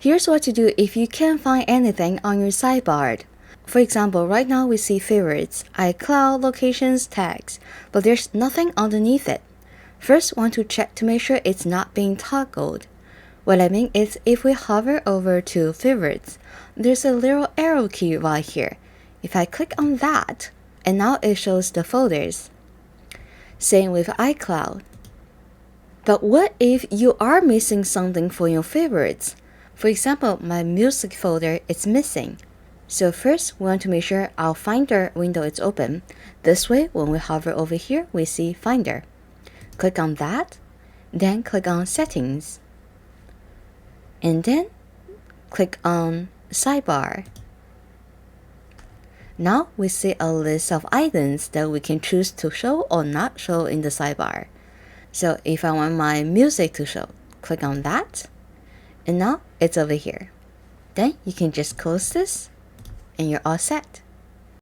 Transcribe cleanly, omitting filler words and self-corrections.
Here's what to do if you can't find anything on your sidebar. For example, right now we see favorites, iCloud, locations, tags, but there's nothing underneath it. First, want to check to make sure it's not being toggled. What I mean is if we hover over to favorites, there's a little arrow key right here. If I click on that, and now it shows the folders. Same with iCloud. But what if you are missing something for your favorites? For example, my music folder is missing. So first, we want to make sure our Finder window is open. This way, when we hover over here, we see Finder. Click on that, then click on Settings. And then click on Sidebar. Now we see a list of items that we can choose to show or not show in the sidebar. So if I want my music to show, click on that. And now it's over here. Then you can just close this and you're all set.